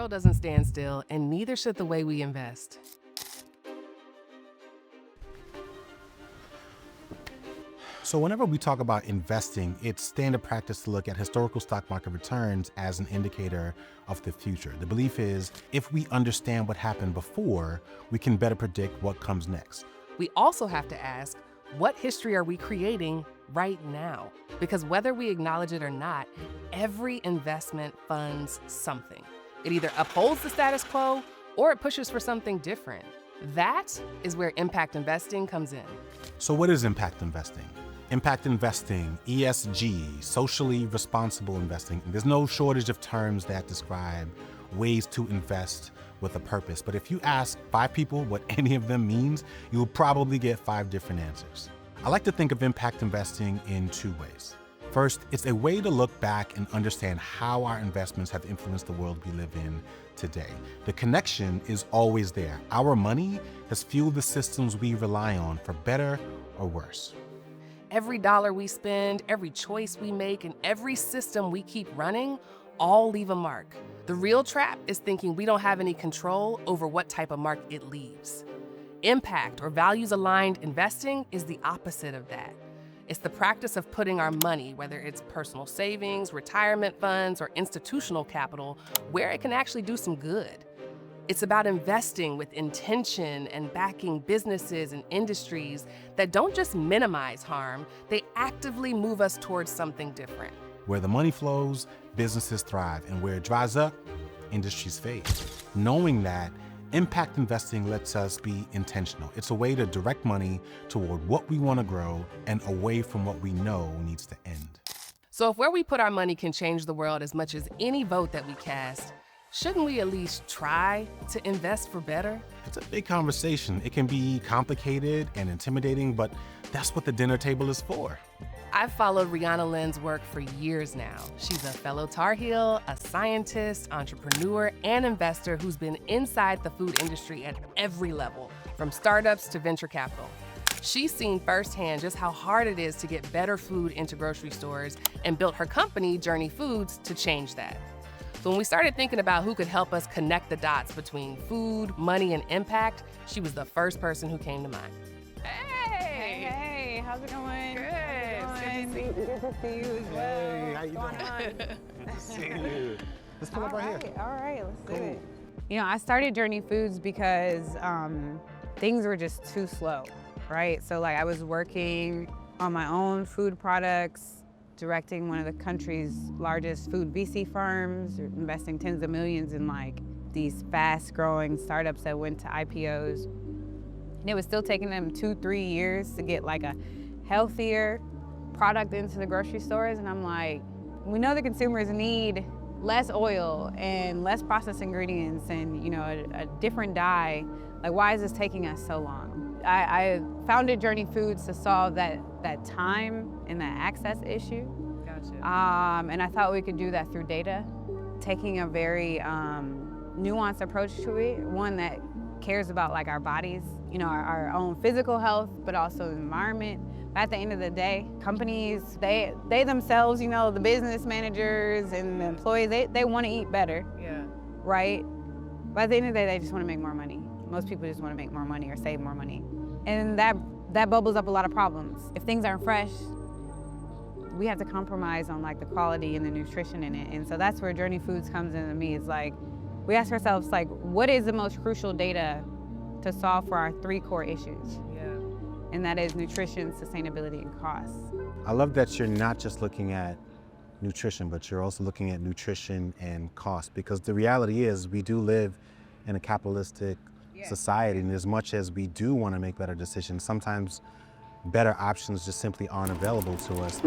world doesn't stand still, and neither should the way we invest. So whenever we talk about investing, it's standard practice to look at historical stock market returns as an indicator of the future. The belief is if we understand what happened before, we can better predict what comes next. We also have to ask, what history are we creating right now? Because whether we acknowledge it or not, every investment funds something. It either upholds the status quo or it pushes for something different. That is where impact investing comes in. So what is impact investing? Impact investing, ESG, socially responsible investing. There's no shortage of terms that describe ways to invest with a purpose. But if you ask 5 people what any of them means, you'll probably get 5 different answers. I like to think of impact investing in 2 ways. First, it's a way to look back and understand how our investments have influenced the world we live in today. The connection is always there. Our money has fueled the systems we rely on for better or worse. Every dollar we spend, every choice we make, and every system we keep running all leave a mark. The real trap is thinking we don't have any control over what type of mark it leaves. Impact or values-aligned investing is the opposite of that. It's the practice of putting our money, whether it's personal savings, retirement funds, or institutional capital, where it can actually do some good. It's about investing with intention and backing businesses and industries that don't just minimize harm, they actively move us towards something different. Where the money flows, businesses thrive, and where it dries up, industries fade. Knowing that, impact investing lets us be intentional. It's a way to direct money toward what we want to grow and away from what we know needs to end. So if where we put our money can change the world as much as any vote that we cast, shouldn't we at least try to invest for better? It's a big conversation. It can be complicated and intimidating, but that's what the dinner table is for. I've followed Riana Lynn's work for years now. She's a fellow Tar Heel, a scientist, entrepreneur, and investor who's been inside the food industry at every level, from startups to venture capital. She's seen firsthand just how hard it is to get better food into grocery stores and built her company, Journey Foods, to change that. So when we started thinking about who could help us connect the dots between food, money, and impact, she was the first person who came to mind. Hey! Hey, how's it going? Good. Good to see you as well. Hey, how you doing? Good to see you. Let's pull up right here. All right, let's do it. You know, I started Journey Foods because things were just too slow, right? So like I was working on my own food products, directing one of the country's largest food VC firms, investing tens of millions in like these fast growing startups that went to IPOs. And it was still taking them 2-3 years to get like a healthier product into the grocery stores. And I'm like, we know the consumers need less oil and less processed ingredients and, you know, a different dye. Like, why is this taking us so long? I founded Journey Foods to solve that time and that access issue. Gotcha. And I thought we could do that through data, taking a very nuanced approach to it, one that cares about like our bodies, you know, our own physical health, but also the environment. But at the end of the day, companies, they themselves, you know, the business managers and the employees, they want to eat better, Yeah. right? But at the end of the day, they just want to make more money. Most people just want to make more money or save more money. And that bubbles up a lot of problems. If things aren't fresh, we have to compromise on like the quality and the nutrition in it. And so that's where Journey Foods comes into me. It's like, we ask ourselves like, what is the most crucial data to solve for our 3 core issues? Yeah. And that is nutrition, sustainability, and cost. I love that you're not just looking at nutrition, but you're also looking at nutrition and cost, because the reality is we do live in a capitalistic society, and as much as we do want to make better decisions, sometimes better options just simply aren't available to us.